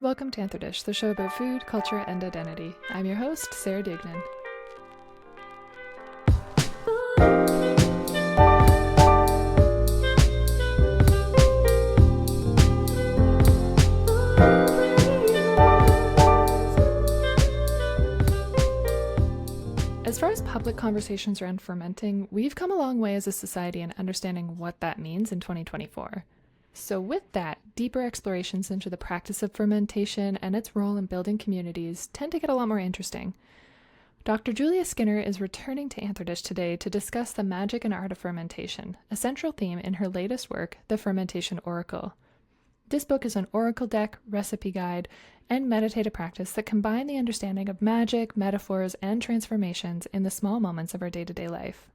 Welcome to AnthroDish, the show about food, culture, and identity. I'm your host, Sarah Dignan. As far as public conversations around fermenting, we've come a long way as a society in understanding what that means in 2024. So with that, deeper explorations into the practice of fermentation and its role in building communities tend to get a lot more interesting. Dr. Julia Skinner is returning to AnthroDish today to discuss the magic and art of fermentation, a central theme in her latest work, The Fermentation Oracle. This book is an oracle deck, recipe guide, and meditative practice that combine the understanding of magic, metaphors, and transformations in the small moments of our day-to-day life.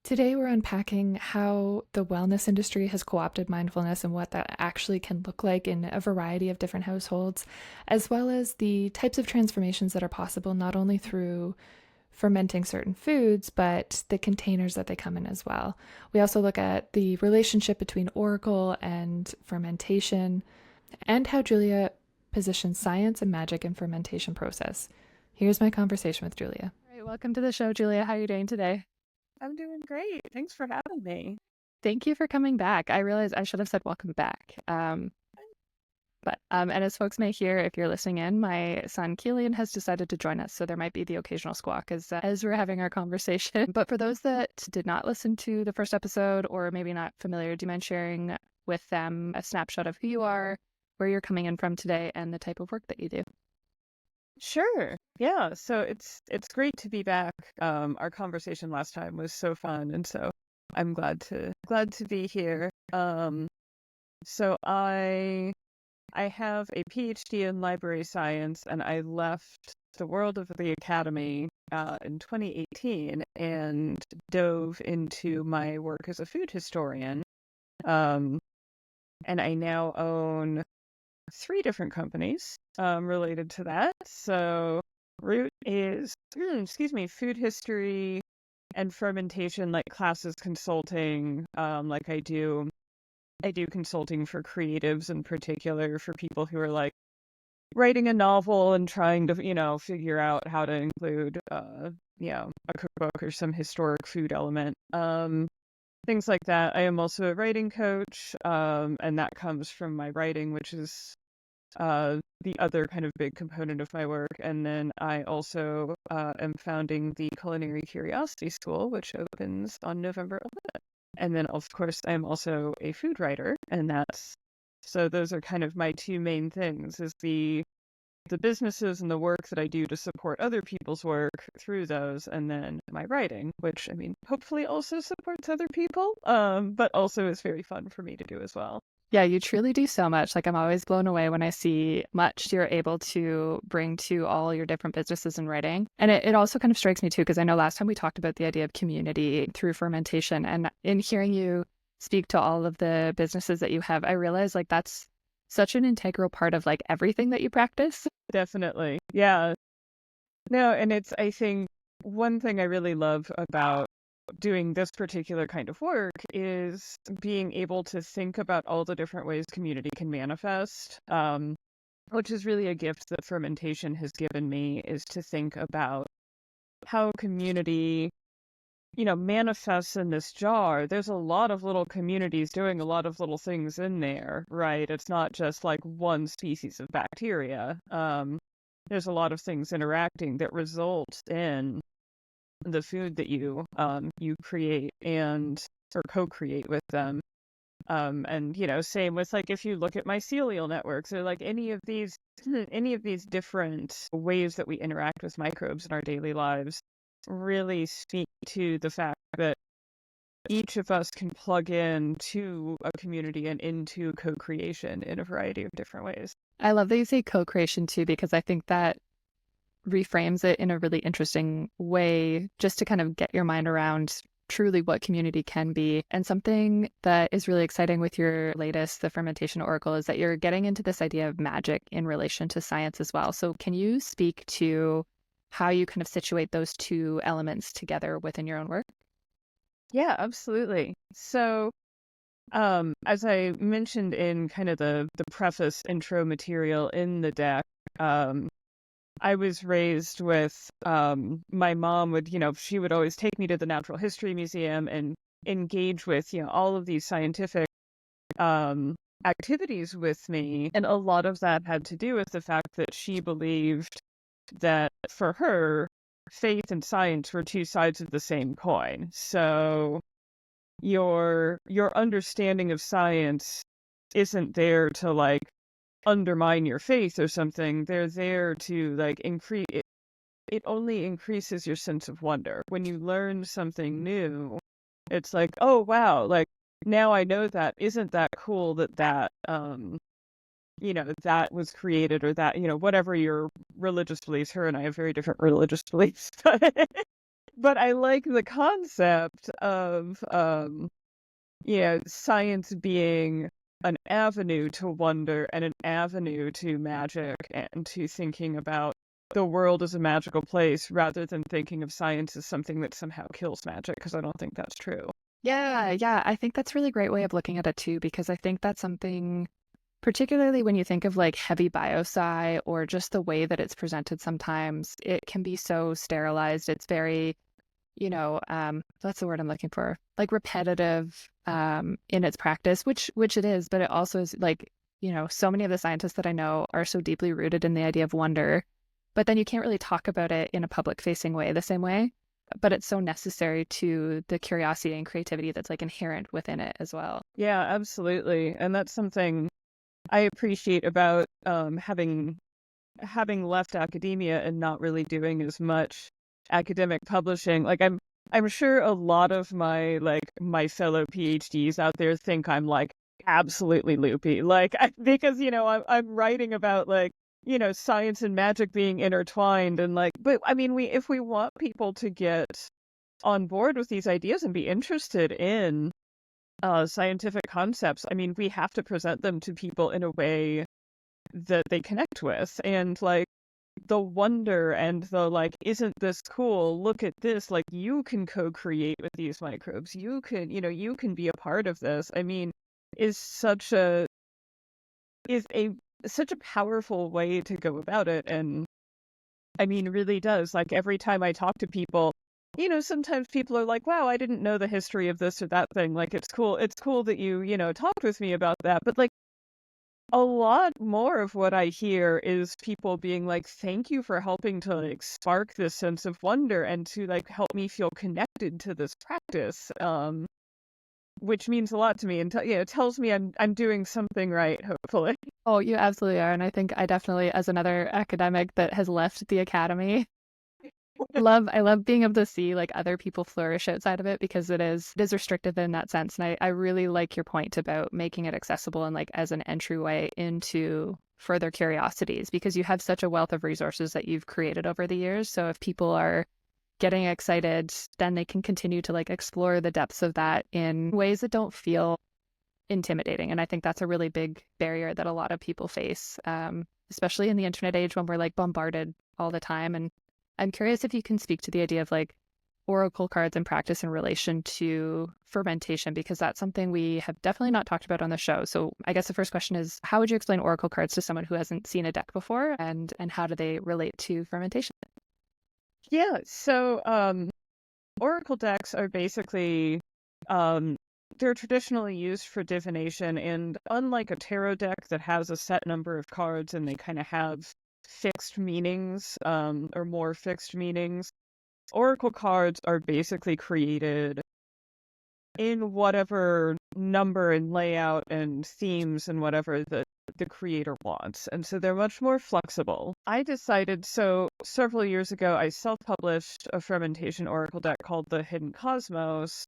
Today, we're unpacking how the wellness industry has co-opted mindfulness and what that actually can look like in a variety of different households, as well as the types of transformations that are possible not only through fermenting certain foods, but the containers that they come in as well. We also look at the relationship between oracle and fermentation, and how Julia positions science and magic in fermentation process. Here's my conversation with Julia. All right, welcome to the show, Julia. How are you doing today? I'm doing great. Thanks for having me. Thank you for coming back. I realized I should have said welcome back. And as folks may hear, if you're listening in, my son Keelan has decided to join us, so there might be the occasional squawk as we're having our conversation. But for those that did not listen to the first episode or maybe not familiar, do you mind sharing with them a snapshot of who you are, where you're coming in from today, and the type of work that you do? Sure. Yeah. So it's great to be back. Our conversation last time was so fun, and so I'm glad to be here. So I have a PhD in library science, and I left the world of the academy in 2018 and dove into my work as a food historian. And I now own 3 different companies related to that. So Root is, food history and fermentation, like classes consulting, like I do consulting for creatives in particular, for people who are like writing a novel and trying to, figure out how to include, a cookbook or some historic food element. Things like that. I am also a writing coach, and that comes from my writing, which is the other kind of big component of my work. And then I also am founding the Culinary Curiosity School, which opens on November 11th. And then, of course, I'm also a food writer, and so those are kind of my 2 main things, is the businesses and the work that I do to support other people's work through those, and then my writing, which, I mean, hopefully also supports other people, but also is very fun for me to do as well. Yeah, you truly do so much. Like, I'm always blown away when I see much you're able to bring to all your different businesses and writing. And it also kind of strikes me too, because I know last time we talked about the idea of community through fermentation. And in hearing you speak to all of the businesses that you have, I realize like that's such an integral part of like everything that you practice. Definitely. Yeah. No, and I think one thing I really love about doing this particular kind of work is being able to think about all the different ways community can manifest, which is really a gift that fermentation has given me, is to think about how community, manifests in this jar. There's a lot of little communities doing a lot of little things in there, right? It's not just like one species of bacteria. There's a lot of things interacting that result in the food that you create or co-create with them. And same with like if you look at mycelial networks, or like any of these different ways that we interact with microbes in our daily lives, really speak to the fact that each of us can plug in to a community and into co-creation in a variety of different ways. I love that you say co-creation too, because I think that reframes it in a really interesting way, just to kind of get your mind around truly what community can be. And something that is really exciting with your latest, the Fermentation Oracle, is that you're getting into this idea of magic in relation to science as well. So can you speak to how you kind of situate those 2 elements together within your own work? Yeah, absolutely. So As I mentioned in kind of the preface intro material in the deck, I was raised with my mom would, she would always take me to the Natural History Museum and engage with, all of these scientific activities with me. And a lot of that had to do with the fact that she believed that for her, faith and science were two sides of the same coin. So your understanding of science isn't there to like undermine your faith or something. They're there to like increase it. It only increases your sense of wonder. When you learn something new, it's like, oh wow, like now I know that. Isn't that cool that that that was created, or that, whatever your religious beliefs. Her and I have very different religious beliefs, but I like the concept of science being an avenue to wonder and an avenue to magic and to thinking about the world as a magical place rather than thinking of science as something that somehow kills magic, because I don't think that's true. Yeah, I think that's a really great way of looking at it too, because I think that's something, particularly when you think of like heavy biosci or just the way that it's presented sometimes, it can be so sterilized. It's very, that's the word I'm looking for, like repetitive in its practice, which it is, but it also is like, so many of the scientists that I know are so deeply rooted in the idea of wonder, but then you can't really talk about it in a public facing way the same way. But it's so necessary to the curiosity and creativity that's like inherent within it as well. Yeah, absolutely. And that's something I appreciate about having left academia and not really doing as much academic publishing. Like I'm sure a lot of my fellow PhDs out there think I'm like absolutely loopy. Like because I'm writing about like science and magic being intertwined, and like, but I mean, if we want people to get on board with these ideas and be interested in scientific concepts, I mean, we have to present them to people in a way that they connect with. And like the wonder and the like, isn't this cool? Look at this. Like you can co-create with these microbes. You can be a part of this. I mean, is such a powerful way to go about it. And I mean, really does. Like every time I talk to people, sometimes people are like, wow, I didn't know the history of this or that thing. Like, it's cool. It's cool that you, talked with me about that. But like a lot more of what I hear is people being like, thank you for helping to like spark this sense of wonder and to like help me feel connected to this practice. Which means a lot to me and tells me I'm doing something right, hopefully. Oh, you absolutely are. And I think I definitely, as another academic that has left the academy, I love being able to see like other people flourish outside of it, because it is restrictive in that sense. And I really like your point about making it accessible and like as an entryway into further curiosities, because you have such a wealth of resources that you've created over the years. So if people are getting excited, then they can continue to like explore the depths of that in ways that don't feel intimidating. And I think that's a really big barrier that a lot of people face, especially in the internet age when we're like bombarded all the time. And I'm curious if you can speak to the idea of like oracle cards and practice in relation to fermentation, because that's something we have definitely not talked about on the show. So I guess the first question is, how would you explain oracle cards to someone who hasn't seen a deck before, and how do they relate to fermentation? Yeah, so oracle decks are basically they're traditionally used for divination, and unlike a tarot deck that has a set number of cards and they kind of have fixed meanings, or more fixed meanings, oracle cards are basically created in whatever number and layout and themes and whatever the creator wants. And so they're much more flexible. I decided, so several years ago, I self-published a fermentation oracle deck called The Hidden Cosmos.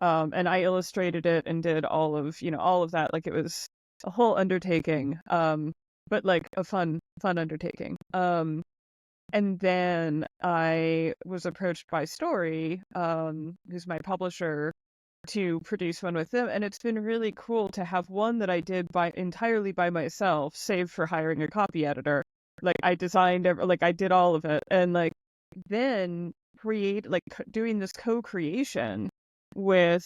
And I illustrated it and did all of that. Like it was a whole undertaking, but like a fun undertaking. And then I was approached by Story, who's my publisher, to produce one with them, and it's been really cool to have one that I did entirely by myself, save for hiring a copy editor. Like I designed I did all of it, and like then doing this co-creation with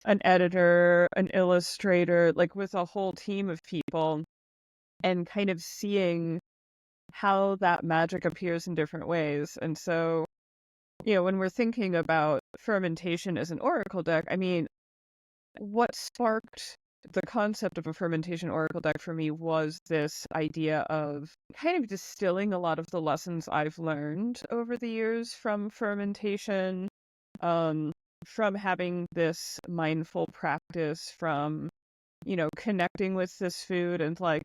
an editor, an illustrator, like with a whole team of people, and kind of seeing how that magic appears in different ways. And so, when we're thinking about fermentation as an oracle deck, I mean, what sparked the concept of a fermentation oracle deck for me was this idea of kind of distilling a lot of the lessons I've learned over the years from fermentation, from having this mindful practice, from, connecting with this food and like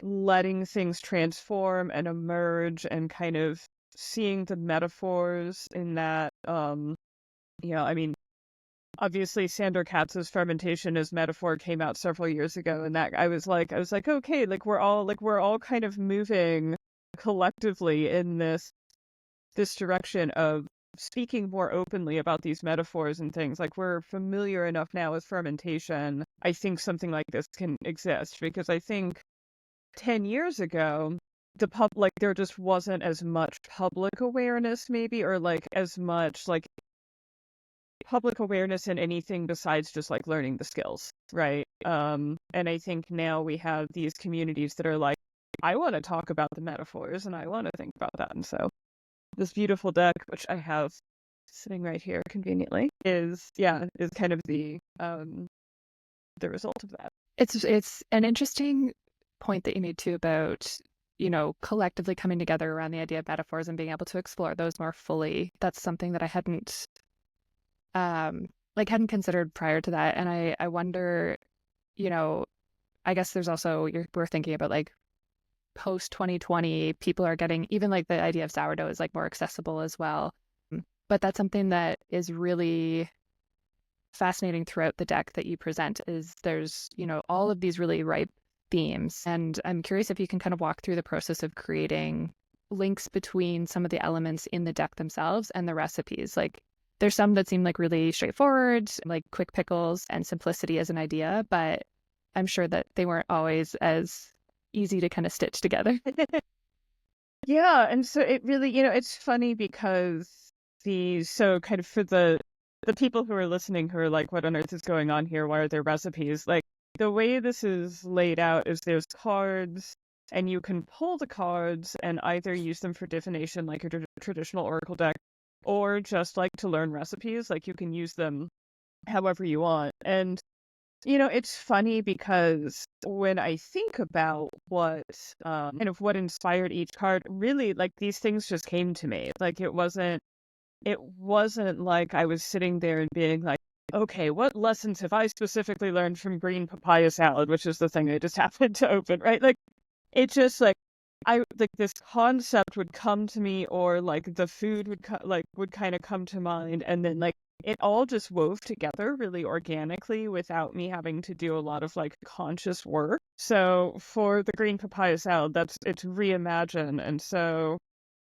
letting things transform and emerge and kind of seeing the metaphors in that. I mean, obviously Sandor Katz's Fermentation as Metaphor came out several years ago, and that I was like, okay, like we're all kind of moving collectively in this direction of speaking more openly about these metaphors and things. Like, we're familiar enough now with fermentation. I think something like this can exist, because I think 10 years ago, there just wasn't as much public awareness, maybe, or like as much like public awareness in anything besides just like learning the skills, right? And I think now we have these communities that are like, I want to talk about the metaphors and I want to think about that. And so this beautiful deck, which I have sitting right here conveniently, is kind of the result of that. It's an interesting point that you made too about, collectively coming together around the idea of metaphors and being able to explore those more fully. That's something that I hadn't considered prior to that. And I wonder, I guess there's also, we're thinking about like post 2020, people are getting, even like the idea of sourdough is like more accessible as well. But that's something that is really fascinating throughout the deck that you present, is there's, all of these really ripe themes. And I'm curious if you can kind of walk through the process of creating links between some of the elements in the deck themselves and the recipes. Like, there's some that seem like really straightforward, like quick pickles and simplicity as an idea, but I'm sure that they weren't always as easy to kind of stitch together. Yeah, and so it really, it's funny because kind of for the people who are listening who are like, what on earth is going on here? Why are there recipes? Like, the way this is laid out is there's cards, and you can pull the cards and either use them for divination like a traditional oracle deck, or just like to learn recipes. Like, you can use them however you want. And it's funny because when I think about what kind of what inspired each card, really, like, these things just came to me. Like, it wasn't like I was sitting there and being like, okay, what lessons have I specifically learned from green papaya salad, which is the thing I just happened to open, right? Like, it just like, this concept would come to me, or like the food would kind of come to mind, and then like it all just wove together really organically without me having to do a lot of like conscious work. So for the green papaya salad, it's reimagined, and so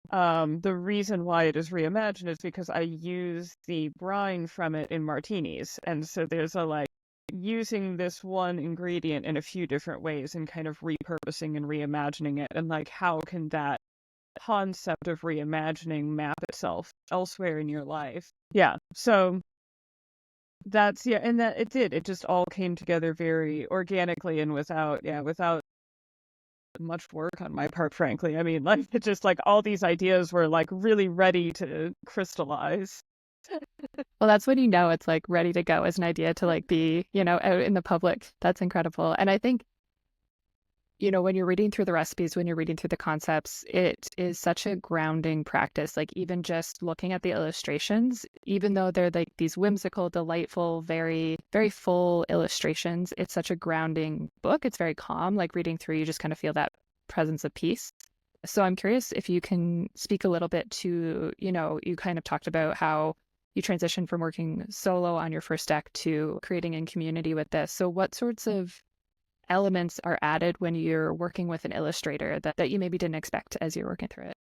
the reason why it is reimagined is because I use the brine from it in martinis, and so there's a like using this one ingredient in a few different ways and kind of repurposing and reimagining it, and like how can that concept of reimagining map itself elsewhere in your life. Yeah, so that's and that it just all came together very organically and without much work on my part, frankly. I mean, like, it's just like all these ideas were like really ready to crystallize. Well, that's when it's like ready to go as an idea to like be, out in the public. That's incredible. And I think, when you're reading through the recipes, when you're reading through the concepts, it is such a grounding practice. Like, even just looking at the illustrations, even though they're like these whimsical, delightful, very, very full illustrations, it's such a grounding book. It's very calm. Like, reading through, you just kind of feel that presence of peace. So I'm curious if you can speak a little bit to, you kind of talked about how you transitioned from working solo on your first deck to creating in community with this. So what sorts of elements are added when you're working with an illustrator that you maybe didn't expect as you're working through it?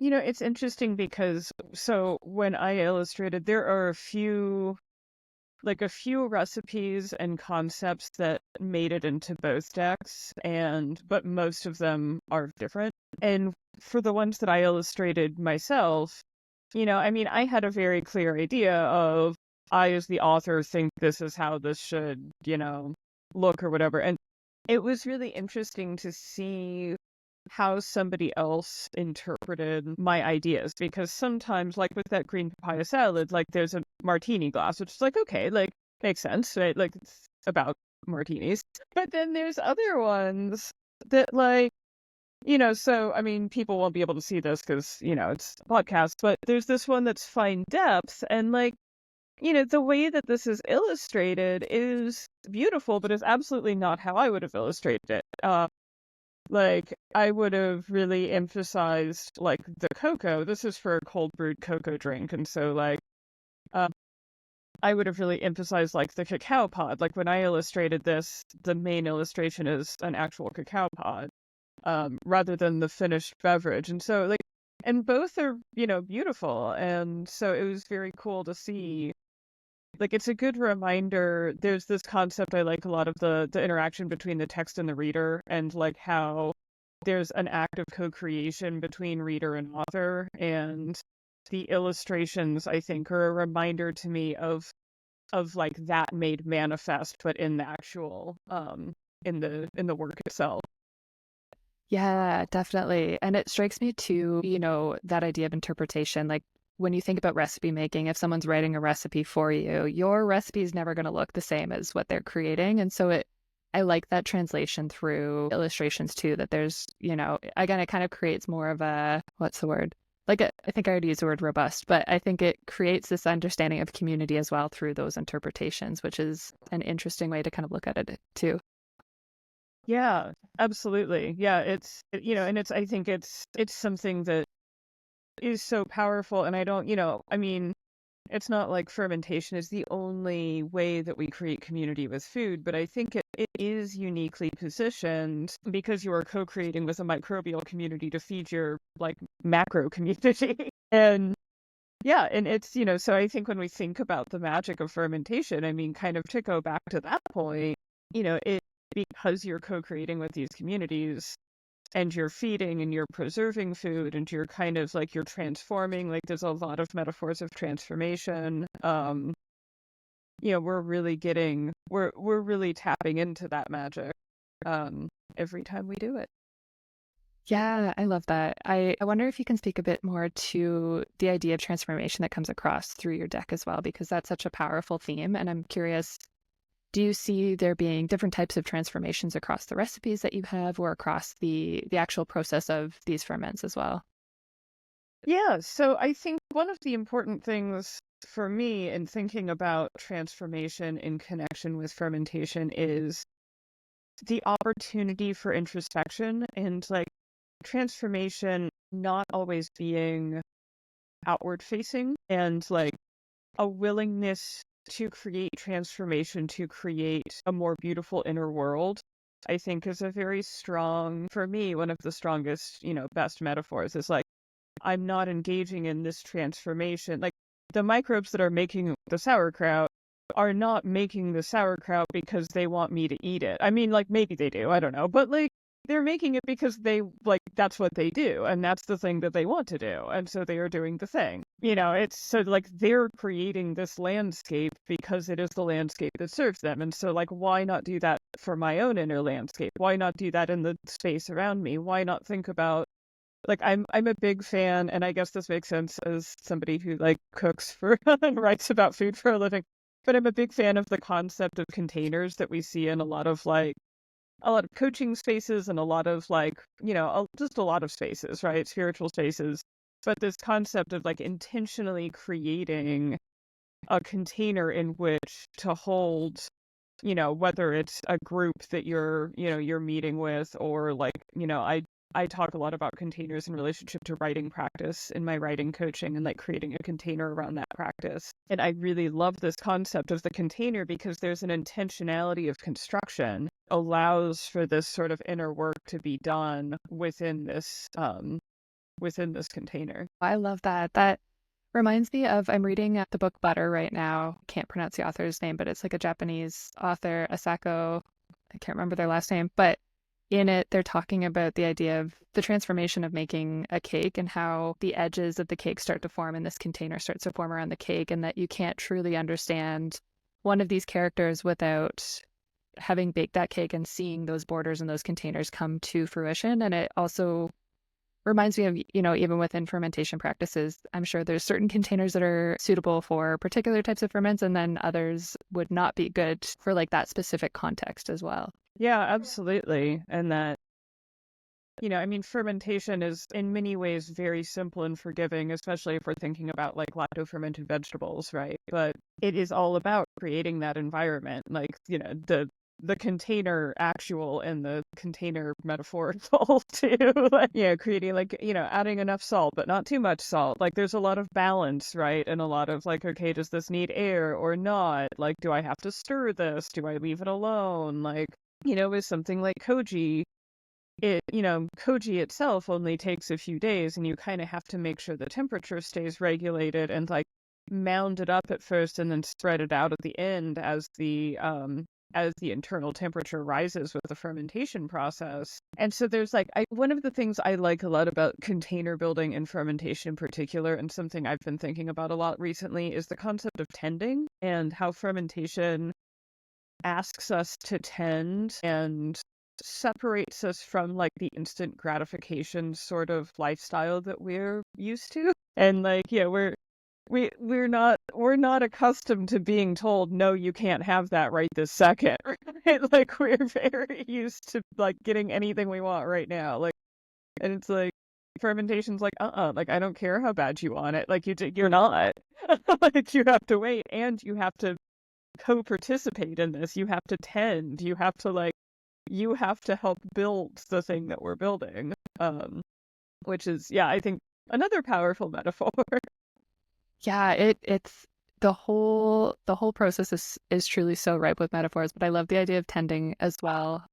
It's interesting because so when I illustrated, there are a few recipes and concepts that made it into both decks, but most of them are different. And for the ones that I illustrated myself, I mean, I had a very clear idea of I as the author think this is how this should, look or whatever. And it was really interesting to see how somebody else interpreted my ideas, because sometimes, like with that green papaya salad, like there's a martini glass, which is like, okay, like makes sense, right? Like it's about martinis. But then there's other ones that like, so I mean, people won't be able to see this because, it's a podcast, but there's this one that's fine depth, and like, the way that this is illustrated is beautiful, but it's absolutely not how I would have illustrated it. Like, I would have really emphasized, like, the cocoa. This is for a cold brewed cocoa drink. And so, like, uh, I would have really emphasized, like, the cacao pod. Like, when I illustrated this, the main illustration is an actual cacao pod, rather than the finished beverage. And so, like, and both are, beautiful. And so it was very cool to see. Like, it's a good reminder. There's this concept I like a lot of the interaction between the text and the reader, and like how there's an act of co-creation between reader and author, and the illustrations I think are a reminder to me of like that made manifest, but in the actual in the work itself. Yeah, definitely. And it strikes me too, that idea of interpretation. Like when you think about recipe making, if someone's writing a recipe for you, your recipe is never going to look the same as what they're creating. And so I like that translation through illustrations too, that there's, again, it kind of creates more of a, what's the word? Like, I think I already used the word robust, but I think it creates this understanding of community as well through those interpretations, which is an interesting way to kind of look at it too. Yeah, absolutely. Yeah, and I think it's something that is so powerful. And I don't, I mean, it's not like fermentation is the only way that we create community with food, but I think it is uniquely positioned because you are co-creating with a microbial community to feed your like macro community. And yeah, and it's, so I think when we think about the magic of fermentation, I mean, kind of to go back to that point, it because you're co-creating with these communities and you're feeding and you're preserving food and you're kind of like you're transforming, like there's a lot of metaphors of transformation. We're really we're really tapping into that magic every time we do it. Yeah, I love that. I wonder if you can speak a bit more to the idea of transformation that comes across through your deck as well, because that's such a powerful theme. And I'm curious, do you see there being different types of transformations across the recipes that you have or across the actual process of these ferments as well? Yeah, so I think one of the important things for me in thinking about transformation in connection with fermentation is the opportunity for introspection and like transformation not always being outward facing, and like a willingness to create transformation to create a more beautiful inner world, I think is a very strong, for me, one of the strongest, best metaphors is like, I'm not engaging in this transformation. Like the microbes that are making the sauerkraut are not making the sauerkraut because they want me to eat it. I mean, like maybe they do, I don't know, but like they're making it because they like that's what they do and that's the thing that they want to do, and so they are doing the thing. It's so like they're creating this landscape because it is the landscape that serves them, and so like why not do that for my own inner landscape? Why not do that in the space around me? Why not think about like I'm a big fan, and I guess this makes sense as somebody who like cooks for and writes about food for a living, but I'm a big fan of the concept of containers that we see in a lot of coaching spaces and a lot of like, just a lot of spaces, right? Spiritual spaces. But this concept of like intentionally creating a container in which to hold, whether it's a group that you're meeting with, or like, I talk a lot about containers in relationship to writing practice in my writing coaching and like creating a container around that practice. And I really love this concept of the container because there's an intentionality of construction allows for this sort of inner work to be done within this container. I love that. That reminds me of, I'm reading the book Butter right now. Can't pronounce the author's name, but it's like a Japanese author, Asako. I can't remember their last name, but in it, they're talking about the idea of the transformation of making a cake and how the edges of the cake start to form and this container starts to form around the cake, and that you can't truly understand one of these characters without having baked that cake and seeing those borders and those containers come to fruition. And it also reminds me of, even within fermentation practices, I'm sure there's certain containers that are suitable for particular types of ferments, and then others would not be good for like that specific context as well. Yeah, absolutely. And that, I mean, fermentation is in many ways very simple and forgiving, especially if we're thinking about like lacto-fermented vegetables, right? But it is all about creating that environment, like, the container actual and the container metaphorical too. Like, creating like, adding enough salt, but not too much salt. Like there's a lot of balance, right? And a lot of like, okay, does this need air or not? Like, do I have to stir this? Do I leave it alone? Like, with something like koji, koji itself only takes a few days, and you kind of have to make sure the temperature stays regulated and like mound it up at first and then spread it out at the end as the internal temperature rises with the fermentation process. And so there's like, one of the things I like a lot about container building and fermentation in particular, and something I've been thinking about a lot recently, is the concept of tending and how fermentation asks us to tend and separates us from like the instant gratification sort of lifestyle that we're used to. And like, we're not accustomed to being told, no, you can't have that right this second, right? Like we're very used to like getting anything we want right now. Like, and it's like fermentation's like, like I don't care how bad you want it. Like you're not. Like you have to wait, and you have to co-participate in this. You have to tend. You have to help build the thing that we're building. Which is, I think another powerful metaphor. Yeah, it's the whole process is truly so ripe with metaphors, but I love the idea of tending as well.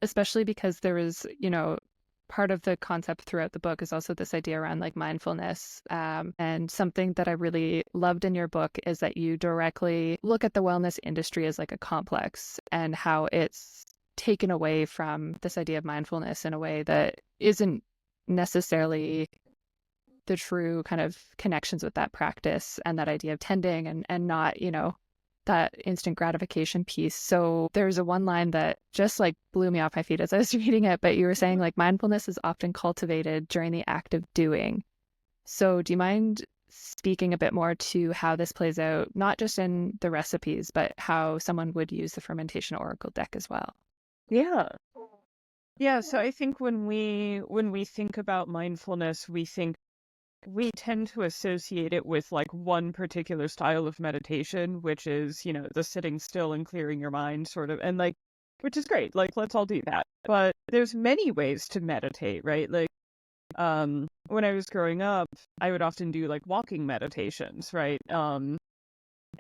Especially because there is, part of the concept throughout the book is also this idea around like mindfulness. And something that I really loved in your book is that you directly look at the wellness industry as like a complex, and how it's taken away from this idea of mindfulness in a way that isn't necessarily the true kind of connections with that practice and that idea of tending, and not, that instant gratification piece. So there's a one line that just like blew me off my feet as I was reading it, but you were saying like mindfulness is often cultivated during the act of doing. So do you mind speaking a bit more to how this plays out, not just in the recipes, but how someone would use the Fermentation Oracle deck as well? Yeah. Yeah, so I think when we think about mindfulness, we tend to associate it with like one particular style of meditation, which is, the sitting still and clearing your mind sort of, and like, which is great. Like, let's all do that. But there's many ways to meditate, right? Like, when I was growing up, I would often do like walking meditations, right? And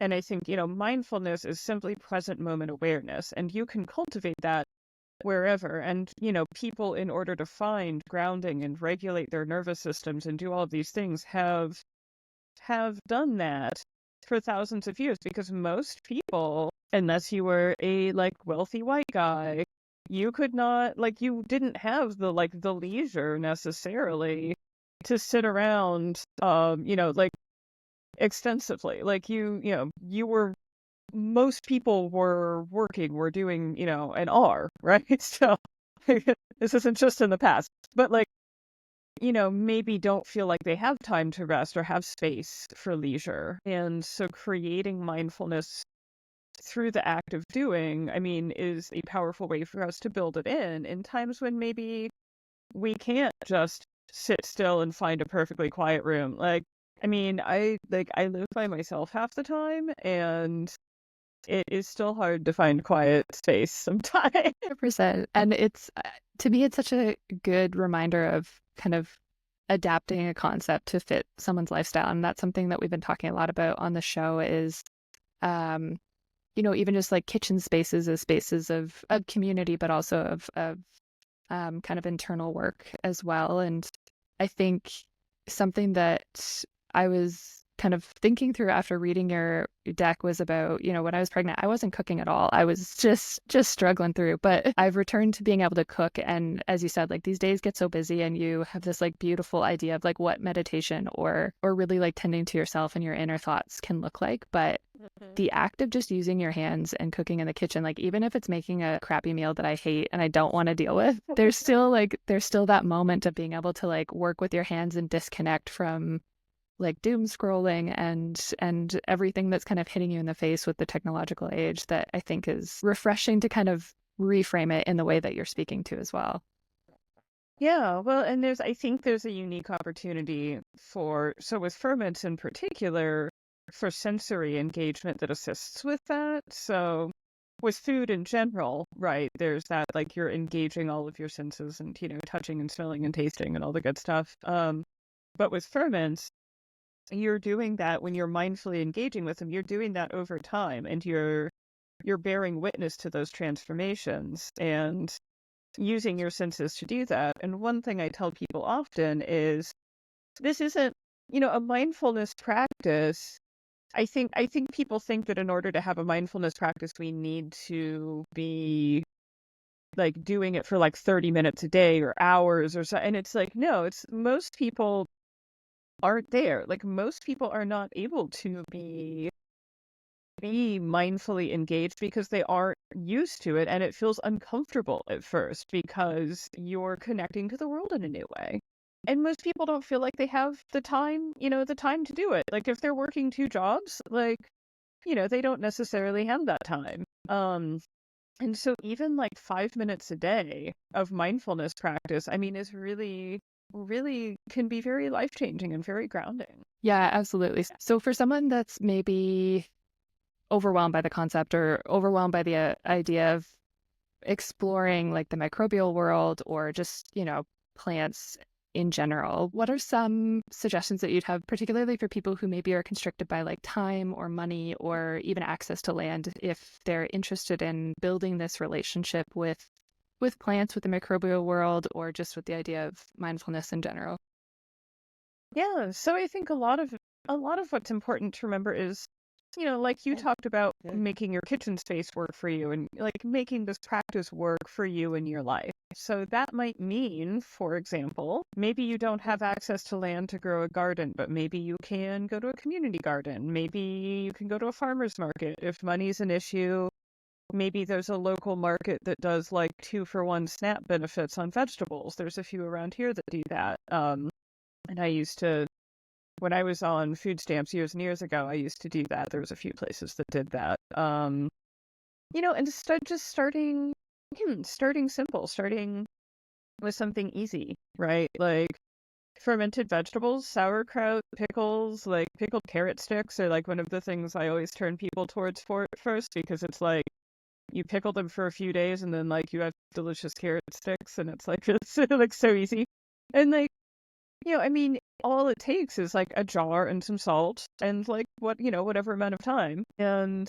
I think, mindfulness is simply present moment awareness, and you can cultivate that wherever. And, people, in order to find grounding and regulate their nervous systems and do all of these things, have done that for thousands of years, because most people, unless you were a like wealthy white guy, you could not, like, you didn't have the leisure necessarily to sit around, like extensively. Like most people were doing, and are, right? So this isn't just in the past, but like, maybe don't feel like they have time to rest or have space for leisure. And so creating mindfulness through the act of doing, I mean, is a powerful way for us to build it in times when maybe we can't just sit still and find a perfectly quiet room. Like, I mean, I live by myself half the time, and it is still hard to find quiet space sometimes. 100%. And it's, to me, it's such a good reminder of kind of adapting a concept to fit someone's lifestyle. And that's something that we've been talking a lot about on the show is, even just like kitchen spaces as spaces of community, but also of kind of internal work as well. And I think something that I was kind of thinking through after reading your deck was about, when I was pregnant, I wasn't cooking at all. I was just struggling through, but I've returned to being able to cook. And as you said, like these days get so busy and you have this like beautiful idea of like what meditation or really like tending to yourself and your inner thoughts can look like. But the act of just using your hands and cooking in the kitchen, like even if it's making a crappy meal that I hate and I don't want to deal with, there's still that moment of being able to like work with your hands and disconnect from like doom scrolling and everything that's kind of hitting you in the face with the technological age, that I think is refreshing to kind of reframe it in the way that you're speaking to as well. Yeah, well, and I think there's a unique opportunity so with ferments in particular, for sensory engagement that assists with that. So with food in general, right, there's that, like you're engaging all of your senses and, touching and smelling and tasting and all the good stuff. But with ferments, you're doing that when you're mindfully engaging with them, you're doing that over time, and you're bearing witness to those transformations and using your senses to do that. And one thing I tell people often is this isn't, a mindfulness practice. I think people think that in order to have a mindfulness practice, we need to be like doing it for like 30 minutes a day or hours or so. And it's like, no, most people aren't there. Like most people are not able to be mindfully engaged because they aren't used to it, and it feels uncomfortable at first because you're connecting to the world in a new way. And most people don't feel like they have the time, to do it. Like if they're working two jobs, like, they don't necessarily have that time. And so even like 5 minutes a day of mindfulness practice, I mean, is really, really can be very life-changing and very grounding. Yeah, absolutely. So for someone that's maybe overwhelmed by the concept or overwhelmed by the idea of exploring like the microbial world or just, plants in general, what are some suggestions that you'd have, particularly for people who maybe are constricted by like time or money or even access to land, if they're interested in building this relationship with plants, with the microbial world, or just with the idea of mindfulness in general? Yeah, so I think a lot of what's important to remember is, like you talked about making your kitchen space work for you and like making this practice work for you in your life. So that might mean, for example, maybe you don't have access to land to grow a garden, but maybe you can go to a community garden. Maybe you can go to a farmer's market. If money's an issue, maybe there's a local market that does like 2-for-1 SNAP benefits on vegetables. There's a few around here that do that. And I used to, when I was on food stamps years and years ago, I used to do that. There was a few places that did that. And just starting simple, starting with something easy, right? Like fermented vegetables, sauerkraut, pickles, like pickled carrot sticks are like one of the things I always turn people towards first, because it's like you pickle them for a few days and then like you have delicious carrot sticks, and it's like it's like so easy. And like, I mean, all it takes is like a jar and some salt and like whatever amount of time. And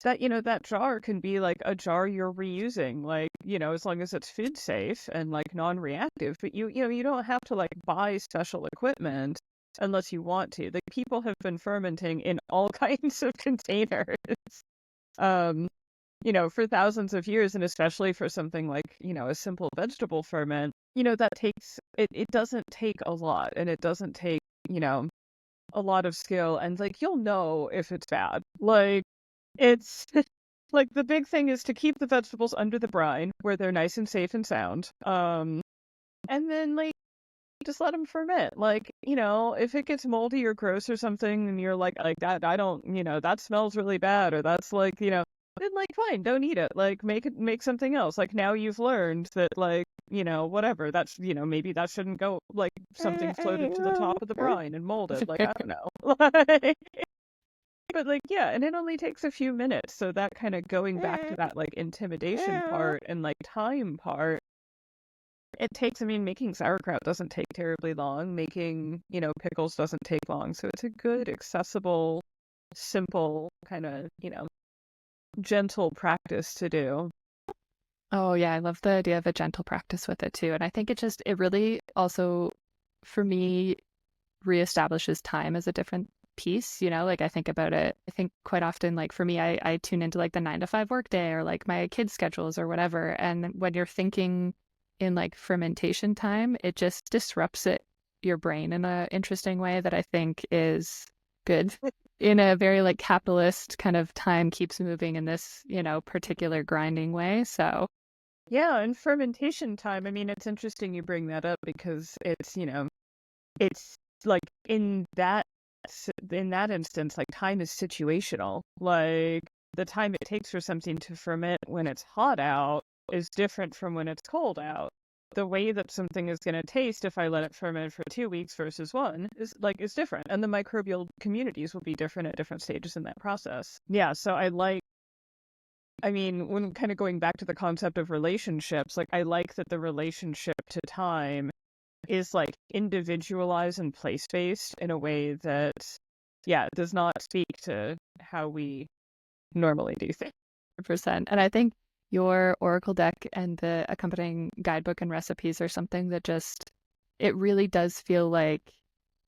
that jar can be like a jar you're reusing, like, as long as it's food safe and like non-reactive. But you don't have to like buy special equipment unless you want to. Like people have been fermenting in all kinds of containers, um, for thousands of years, and especially for something like, a simple vegetable ferment, that takes it doesn't take a lot, and it doesn't take, a lot of skill, and like you'll know if it's bad. Like it's like the big thing is to keep the vegetables under the brine where they're nice and safe and sound. And then like just let them ferment. Like, if it gets moldy or gross or something and you're like that, I don't, that smells really bad, or that's like, then like fine, don't eat it. Like make something else. Like now you've learned that like, whatever, that's, maybe that shouldn't go, like something floated to the top of the brine and molded. Like I don't know. But like, yeah, and it only takes a few minutes. So that kind of going back to that like intimidation part and like time part, I mean, making sauerkraut doesn't take terribly long. Making, pickles doesn't take long. So it's a good, accessible, simple kind of, gentle practice to do. Oh yeah, I love the idea of a gentle practice with it too. And I think it really also, for me, reestablishes time as a different piece, you know, like I think about it, I think quite often, like for me, I tune into like the 9 to 5 workday or like my kids' schedules or whatever. And when you're thinking in like fermentation time, it just disrupts your brain in an interesting way that I think is good in a very like capitalist kind of time keeps moving in this, you know, particular grinding way. So Yeah, and fermentation time, I mean, it's interesting you bring that up because it's, you know, it's like in that instance, like time is situational. Like the time it takes for something to ferment when it's hot out is different from when it's cold out. The way that something is going to taste if I let it ferment for 2 weeks versus one is different, and the microbial communities will be different at different stages in that process. Yeah, so I mean, when kind of going back to the concept of relationships, like I like that the relationship to time is like individualized and place-based in a way that, yeah, does not speak to how we normally do things. 100%. And I think your Oracle deck and the accompanying guidebook and recipes are something that just, it really does feel like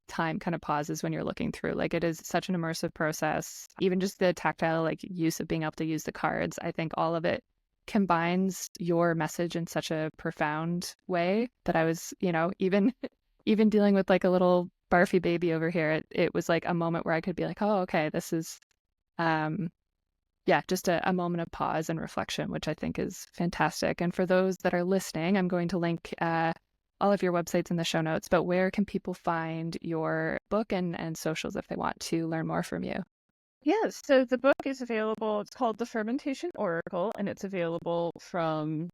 time kind of pauses when you're looking through. Like it is such an immersive process. Even just the tactile like use of being able to use the cards, I think all of it combines your message in such a profound way that I was, you know, even dealing with like a little barfy baby over here, it was like a moment where I could be like, oh, okay, this is yeah, just a moment of pause and reflection, which I think is fantastic. And for those that are listening, I'm going to link all of your websites in the show notes, but where can people find your book and socials if they want to learn more from you? Yes, so the book is available. It's called The Fermentation Oracle, and it's available from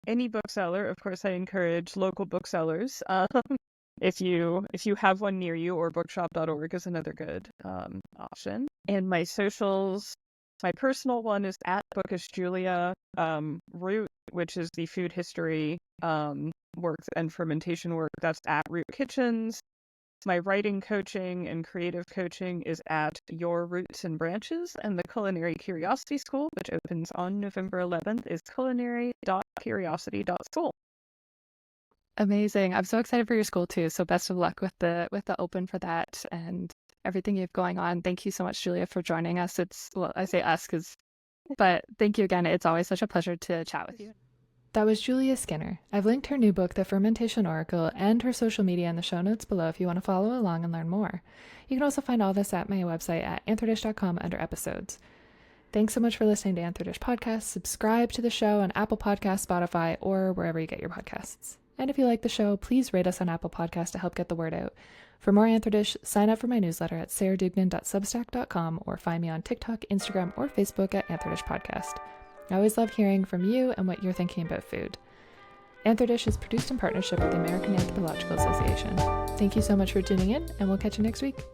any bookseller. Of course, I encourage local booksellers. If you have one near you, or bookshop.org is another good option. And my socials, my personal one is at bookishjulia. Root, which is the food history work and fermentation work, that's at Root Kitchens. My writing coaching and creative coaching is at Your Roots and Branches, and the Culinary Curiosity School, which opens on November 11th, is culinary.curiosity.school. Amazing. I'm so excited for your school too. So best of luck with the open for that and everything you have going on. Thank you so much, Julia, for joining us. It's, well, I say us but thank you again. It's always such a pleasure to chat with you. That was Julia Skinner. I've linked her new book, The Fermentation Oracle, and her social media in the show notes below if you want to follow along and learn more. You can also find all this at my website at AnthroDish.com under episodes. Thanks so much for listening to AnthroDish Podcast. Subscribe to the show on Apple Podcasts, Spotify, or wherever you get your podcasts. And if you like the show, please rate us on Apple Podcasts to help get the word out. For more AnthroDish, sign up for my newsletter at sarahduignan.substack.com or find me on TikTok, Instagram, or Facebook at AnthroDish Podcast. I always love hearing from you and what you're thinking about food. AnthroDish is produced in partnership with the American Anthropological Association. Thank you so much for tuning in, and we'll catch you next week.